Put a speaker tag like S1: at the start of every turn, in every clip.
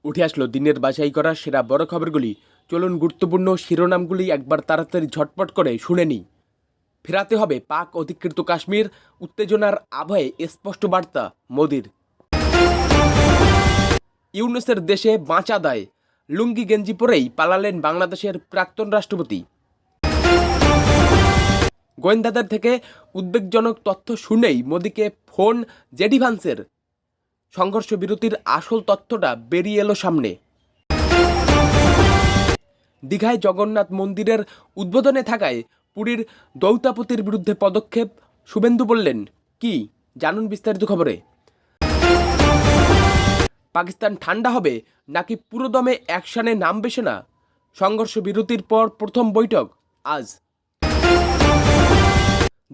S1: উঠে আসলো দিনের বাছাই করা সেরা বড় খবরগুলি। চলুন গুরুত্বপূর্ণ শিরোনামগুলি একবার তাড়াতাড়ি ঝটপট করে শুনে নিই। ফেরাতে হবে পাক অধিকৃত কাশ্মীর, উত্তেজনার আবহে স্পষ্ট বার্তা মোদির। ইউনূসের দেশে বাঁচা দায়, লুঙ্গি গেঞ্জি পরেই পালালেন বাংলাদেশের প্রাক্তন রাষ্ট্রপতি। গোয়েন্দাদের থেকে উদ্বেগজনক তথ্য শুনেই মোদিকে ফোন জেডি ভান্সের। সংঘর্ষ বিরতির আসল তথ্যটা বেরিয়ে এলো সামনে। দীঘায় জগন্নাথ মন্দিরের উদ্বোধনে থাকায় পুরীর দৌতাপতির বিরুদ্ধে পদক্ষেপ, শুভেন্দু বললেন কি, জানুন বিস্তারিত খবরে। পাকিস্তান ঠান্ডা হবে নাকি পুরোদমে অ্যাকশনে নামবে সেনা? সংঘর্ষ বিরতির পর প্রথম বৈঠক আজ।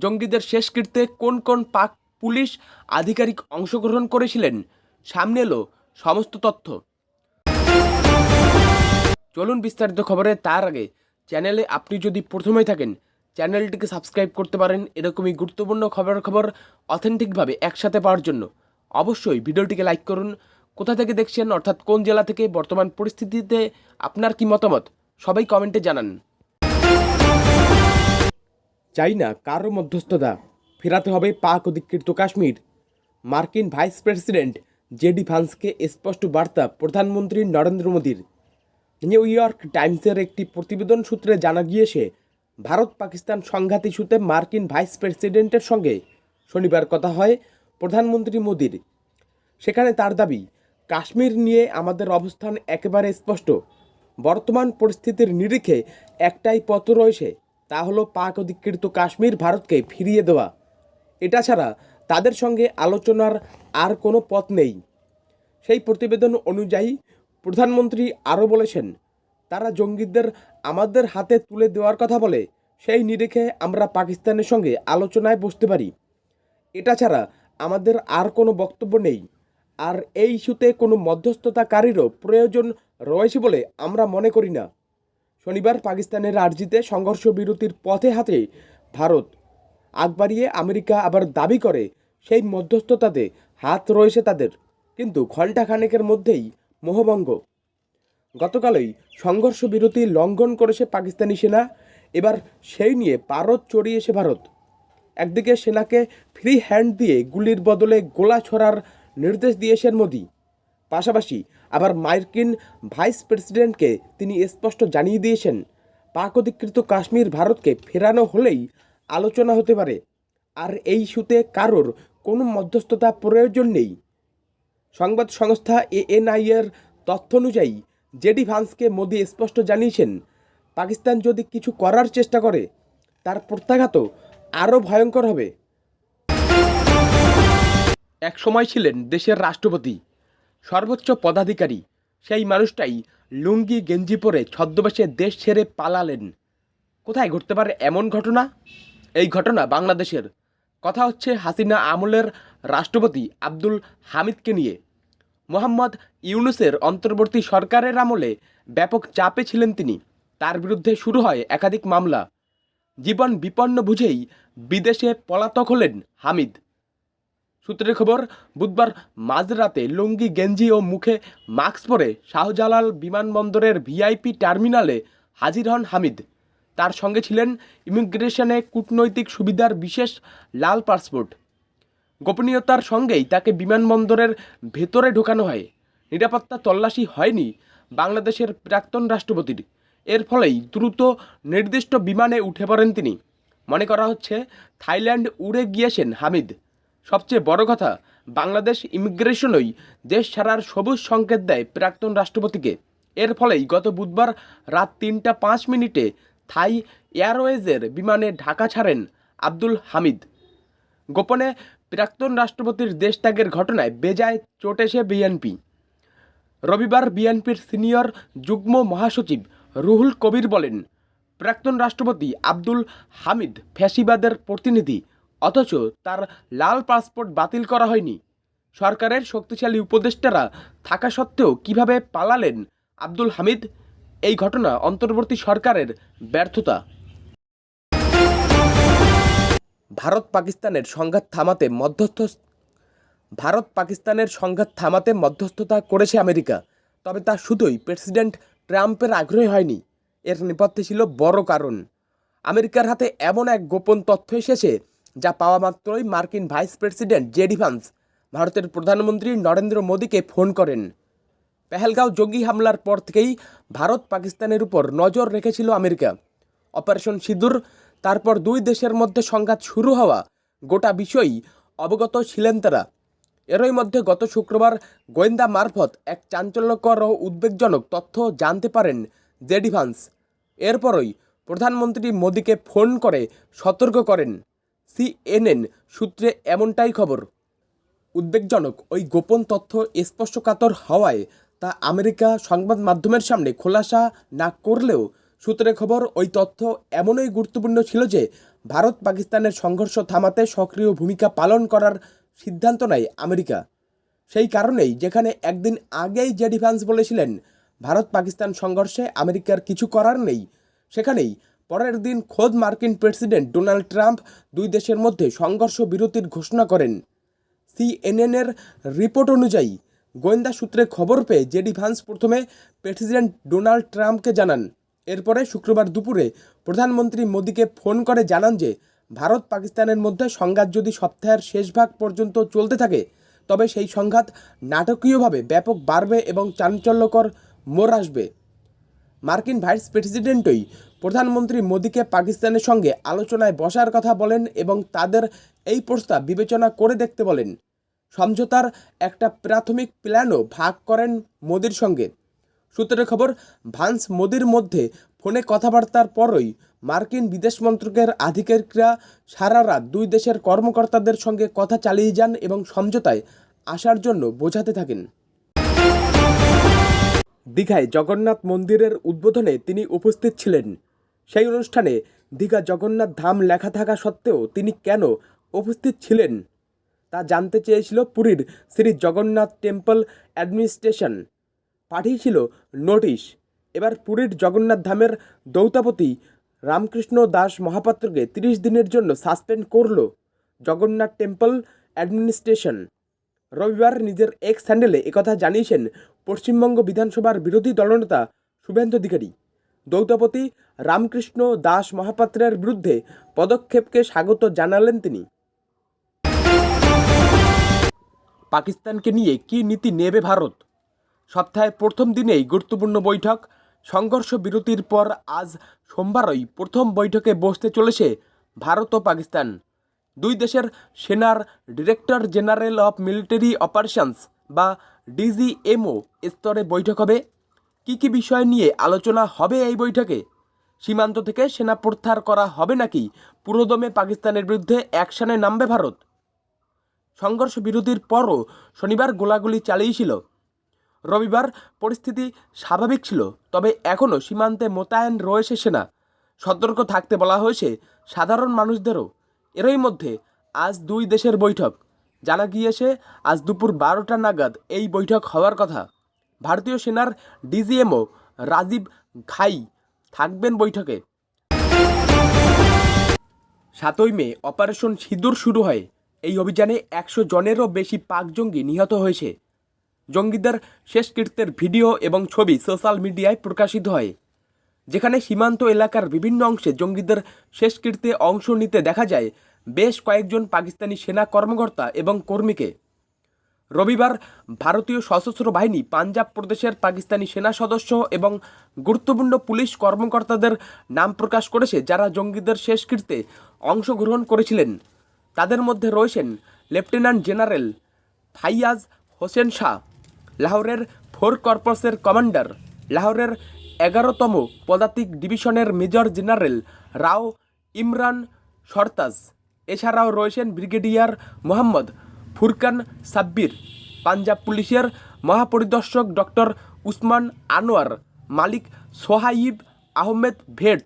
S1: জঙ্গিদের শেষকৃত্যে কোন কোন পাক পুলিশ আধিকারিক অংশগ্রহণ করেছিলেন, সামনে এলো সমস্ত তথ্য। চলুন বিস্তারিত খবরে। তার আগে চ্যানেলে আপনি যদি প্রথমেই থাকেন, চ্যানেলটিকে সাবস্ক্রাইব করতে পারেন এরকমই গুরুত্বপূর্ণ খবর অথেন্টিকভাবে একসাথে পাওয়ার জন্য। অবশ্যই ভিডিওটিকে লাইক করুন। কোথা থেকে দেখছেন, অর্থাৎ কোন জেলা থেকে, বর্তমান পরিস্থিতিতে আপনার কি মতামত, সবাই কমেন্টে জানান। চাই না কারো মধ্যস্থতা, ফেরাতে হবে পাক অধিকৃত কাশ্মীর। মার্কিন ভাইস প্রেসিডেন্ট জেডি ভান্সকে স্পষ্ট বার্তা প্রধানমন্ত্রী নরেন্দ্র মোদীর। নিউ ইয়র্ক টাইমসের একটি প্রতিবেদন সূত্রে জানা গিয়েছে, ভারত পাকিস্তান সংঘাত ইস্যুতে মার্কিন ভাইস প্রেসিডেন্টের সঙ্গে শনিবার কথা হয় প্রধানমন্ত্রী মোদীর। সেখানে তার দাবি, কাশ্মীর নিয়ে আমাদের অবস্থান একেবারে স্পষ্ট। বর্তমান পরিস্থিতির নিরিখে একটাই পথ রয়েছে, তা হলো পাক অধিকৃত কাশ্মীর ভারতকে ফিরিয়ে দেওয়া। এটা ছাড়া তাদের সঙ্গে আলোচনার আর কোনো পথ নেই। সেই প্রতিবেদন অনুযায়ী প্রধানমন্ত্রী আরও বলেছেন, তারা জঙ্গিদের আমাদের হাতে তুলে দেওয়ার কথা বলে, সেই নিরিখে আমরা পাকিস্তানের সঙ্গে আলোচনায় বসতে পারি। এটা ছাড়া আমাদের আর কোনো বক্তব্য নেই। আর এই ইস্যুতে কোনো মধ্যস্থতাকারীরও প্রয়োজন রয়েছে বলে আমরা মনে করি না। শনিবার পাকিস্তানের আর্জিতে সংঘর্ষ বিরতির পথে হাতে ভারত আগ বাড়িয়ে আমেরিকা আবার দাবি করে সেই মধ্যস্থতাতে হাত রয়েছে তাদের, কিন্তু ঘণ্টাখানেকের মধ্যেই মোহভঙ্গ। গতকালই সংঘর্ষ বিরতি লঙ্ঘন করেছে পাকিস্তানি সেনা, এবার সেই নিয়ে পারদ চড়িয়েছে ভারত। একদিকে সেনাকে ফ্রি হ্যান্ড দিয়ে গুলির বদলে গোলা ছোড়ার নির্দেশ দিয়েছেন মোদি, পাশাপাশি আবার মার্কিন ভাইস প্রেসিডেন্টকে তিনি স্পষ্ট জানিয়ে দিয়েছেন, পাক অধিকৃত কাশ্মীর ভারতকে ফেরানো হলেই আলোচনা হতে পারে, আর এই ইস্যুতে কারোর কোনো মধ্যস্থতা প্রয়োজন নেই। সংবাদ সংস্থা এএনআই এর তথ্য অনুযায়ী জেডি ভান্সকে মোদি স্পষ্ট জানিয়েছেন, পাকিস্তান যদি কিছু করার চেষ্টা করে তার প্রত্যাঘাত আরও ভয়ঙ্কর হবে। এক সময় ছিলেন দেশের রাষ্ট্রপতি, সর্বোচ্চ পদাধিকারী, সেই মানুষটাই লুঙ্গি গেঞ্জি পরে ছদ্মবেশে দেশ ছেড়ে পালালেন। কোথায় ঘটতে পারে এমন ঘটনা? এই ঘটনা বাংলাদেশের। কথা হচ্ছে হাসিনা আমলের রাষ্ট্রপতি আব্দুল হামিদকে নিয়ে। মোহাম্মদ ইউনূসের অন্তর্বর্তী সরকারের আমলে ব্যাপক চাপে ছিলেন তিনি। তার বিরুদ্ধে শুরু হয় একাধিক মামলা। জীবন বিপন্ন বুঝেই বিদেশে পলাতক হলেন হামিদ। সূত্রের খবর, বুধবার মাঝরাতে লুঙ্গি গেঞ্জি ও মুখে মাস্ক পরে শাহজালাল বিমানবন্দরের ভিআইপি টার্মিনালে হাজির হন হামিদ। তার সঙ্গে ছিলেন ইমিগ্রেশনে কূটনৈতিক সুবিধার বিশেষ লাল পাসপোর্ট। গোপনীয়তার সঙ্গেই তাকে বিমানবন্দরের ভেতরে ঢোকানো হয়। নিরাপত্তা তল্লাশি হয়নি বাংলাদেশের প্রাক্তন রাষ্ট্রপতির। এর ফলেই দ্রুত নির্দিষ্ট বিমানে উঠে পড়েন তিনি। মনে করা হচ্ছে থাইল্যান্ড উড়ে গিয়েছেন হামিদ। সবচেয়ে বড় কথা, বাংলাদেশ ইমিগ্রেশনই দেশ ছাড়ার সবুজ সংকেত দেয় প্রাক্তন রাষ্ট্রপতিকে। এর ফলেই গত বুধবার রাত 3টা 5 মিনিটে থাই এয়ারওয়েজের বিমানে ঢাকা ছাড়েন আব্দুল হামিদ। গোপনে প্রাক্তন রাষ্ট্রপতির দেশত্যাগের ঘটনায় বেজায় চটেছে বিএনপি। রবিবার বিএনপির সিনিয়র যুগ্ম মহাসচিব রুহুল কবির বলেন, প্রাক্তন রাষ্ট্রপতি আব্দুল হামিদ ফ্যাসিবাদের প্রতিনিধি, অথচ তার লাল পাসপোর্ট বাতিল করা হয়নি। সরকারের শক্তিশালী উপদেষ্টারা থাকা সত্ত্বেও কিভাবে পালালেন আব্দুল হামিদ? এই ঘটনা অন্তর্বর্তী সরকারের ব্যর্থতা। ভারত পাকিস্তানের সংঘাত থামাতে মধ্যস্থতা করেছে আমেরিকা। তবে তা শুধুই প্রেসিডেন্ট ট্রাম্পের আগ্রহে হয়নি, এর নেপথ্যে ছিল বড় কারণ। আমেরিকার হাতে এমন এক গোপন তথ্য এসেছে যা পাওয়া মাত্রই মার্কিন ভাইস প্রেসিডেন্ট জেডি ভান্স ভারতের প্রধানমন্ত্রী নরেন্দ্র মোদীকে ফোন করেন। পেহেলগাঁও জঙ্গি হামলার পর থেকেই ভারত পাকিস্তানের উপর নজর রেখেছিল আমেরিকা। অপারেশন সিঁদুর, তারপর দুই দেশের মধ্যে সংঘাত শুরু হওয়া, গোটা বিষয়ই অবগত ছিলেন তারা। এরই মধ্যে গত শুক্রবার গোয়েন্দা মারফত এক চাঞ্চল্যকর ও উদ্বেগজনক তথ্য জানতে পারেন জেডি ভান্স। এরপরই প্রধানমন্ত্রী মোদীকে ফোন করে সতর্ক করেন। CNN সূত্রে এমনটাই খবর। উদ্বেগজনক ওই গোপন তথ্য স্পষ্টকাতর হওয়ায় তা আমেরিকা সংবাদ মাধ্যমের সামনে খোলাসা না করলেও সূত্রে খবর ওই তথ্য এমনই গুরুত্বপূর্ণ ছিল যে ভারত পাকিস্তানের সংঘর্ষ থামাতে সক্রিয় ভূমিকা পালন করার সিদ্ধান্ত নেয় আমেরিকা। সেই কারণেই যেখানে একদিন আগেই জেডি ভান্স বলেছিলেন ভারত পাকিস্তান সংঘর্ষে আমেরিকার কিছু করার নেই, সেখানেই পরের দিন খোদ মার্কিন প্রেসিডেন্ট ডোনাল্ড ট্রাম্প দুই দেশের মধ্যে সংঘর্ষ বিরতির ঘোষণা করেন। CNN-এর রিপোর্ট অনুযায়ী গোয়েন্দা সূত্রে খবর পেয়ে জেডি ভান্স প্রথমে প্রেসিডেন্ট ডোনাল্ড ট্রাম্পকে জানান। এরপরে শুক্রবার দুপুরে প্রধানমন্ত্রী মোদীকে ফোন করে জানান যে ভারত পাকিস্তানের মধ্যে সংঘাত যদি সপ্তাহের শেষ ভাগ পর্যন্ত চলতে থাকে তবে সেই সংঘাত নাটকীয়ভাবে ব্যাপক বাড়বে এবং চাঞ্চল্যকর মোড় আসবে। মার্কিন ভাইস প্রেসিডেন্টই প্রধানমন্ত্রী মোদীকে পাকিস্তানের সঙ্গে আলোচনায় বসার কথা বলেন এবং তাদের এই প্রস্তাব বিবেচনা করে দেখতে বলেন। সমঝোতার একটা প্রাথমিক প্ল্যানও ভাগ করেন মোদীর সঙ্গে। সূত্রের খবর, ভান্স মোদীর মধ্যে ফোনে কথাবার্তার পরই মার্কিন বিদেশ মন্ত্রকের আধিকারিকরা সারা রাত দুই দেশের কর্মকর্তাদের সঙ্গে কথা চালিয়ে যান এবং সমঝোতায় আসার জন্য বোঝাতে থাকেন। দীঘায় জগন্নাথ মন্দিরের উদ্বোধনে তিনি উপস্থিত ছিলেন। সেই অনুষ্ঠানে দীঘা জগন্নাথ ধাম লেখা থাকা সত্ত্বেও তিনি কেন উপস্থিত ছিলেন তা জানতে চেয়েছিল পুরীর শ্রী জগন্নাথ টেম্পল অ্যাডমিনিস্ট্রেশন। পাঠিয়েছিল নোটিশ। এবার পুরীর জগন্নাথ ধামের দৌতাপতি রামকৃষ্ণ দাস মহাপাত্রকে 30 দিনের জন্য সাসপেন্ড করল জগন্নাথ টেম্পল অ্যাডমিনিস্ট্রেশন। রবিবার নিজের এক্স হ্যান্ডেলে একথা জানিয়েছেন পশ্চিমবঙ্গ বিধানসভার বিরোধী দলনেতা শুভেন্দু অধিকারী। দৌতাপতি রামকৃষ্ণ দাস মহাপাত্রের বিরুদ্ধে পদক্ষেপকে স্বাগত জানালেন তিনি। পাকিস্তানকে নিয়ে কী নীতি নেবে ভারত? সপ্তাহের প্রথম দিনেই গুরুত্বপূর্ণ বৈঠক। সংঘর্ষ বিরতির পর আজ সোমবারই প্রথম বৈঠকে বসতে চলেছে ভারত ও পাকিস্তান। দুই দেশের সেনার director general of military operations বা DGMO স্তরে বৈঠক হবে। কী কী বিষয় নিয়ে আলোচনা হবে এই বৈঠকে? সীমান্ত থেকে সেনা প্রত্যাহার করা হবে নাকি পুরোদমে পাকিস্তানের বিরুদ্ধে অ্যাকশনে নামবে ভারত? সংঘর্ষ বিরতির পরও শনিবার গোলাগুলি চালিয়েছিল। রবিবার পরিস্থিতি স্বাভাবিক ছিল, তবে এখনও সীমান্তে মোতায়েন রয়েছে সেনা। সতর্ক থাকতে বলা হয়েছে সাধারণ মানুষদেরও। এরই মধ্যে আজ দুই দেশের বৈঠক। জানা গিয়েছে আজ দুপুর 12টা নাগাদ এই বৈঠক হওয়ার কথা। ভারতীয় সেনার DGMO রাজীব ঘাই থাকবেন বৈঠকে। 7ই মে অপারেশন সিঁদুর শুরু হয়। এই অভিযানে 100 জনেরও বেশি পাক জঙ্গি নিহত হয়েছে। জঙ্গিদের শেষকৃত্যের ভিডিও এবং ছবি সোশ্যাল মিডিয়ায় প্রকাশিত হয়, যেখানে সীমান্ত এলাকার বিভিন্ন অংশে জঙ্গিদের শেষকৃত্যে অংশ নিতে দেখা যায় বেশ কয়েকজন পাকিস্তানি সেনা কর্মকর্তা এবং কর্মীকে। রবিবার ভারতীয় সশস্ত্র বাহিনী পাঞ্জাব প্রদেশের পাকিস্তানি সেনা সদস্য এবং গুরুত্বপূর্ণ পুলিশ কর্মকর্তাদের নাম প্রকাশ করেছে যারা জঙ্গিদের শেষকৃত্যে অংশগ্রহণ করেছিলেন। তাদের মধ্যে রয়েছেন লেফটেন্যান্ট জেনারেল ফাইয়াজ হোসেন শাহ, লাহোরের 4 কর্পসের কমান্ডার, লাহোরের 11তম পদাতিক ডিভিশনের মেজর জেনারেল রাও ইমরান সরতাজ। এছাড়াও রয়েছেন ব্রিগেডিয়ার মোহাম্মদ ফুরকান সাব্বির, পাঞ্জাব পুলিশের মহাপরিদর্শক ডক্টর উসমান আনোয়ার, মালিক সোহাইব আহমেদ ভেট।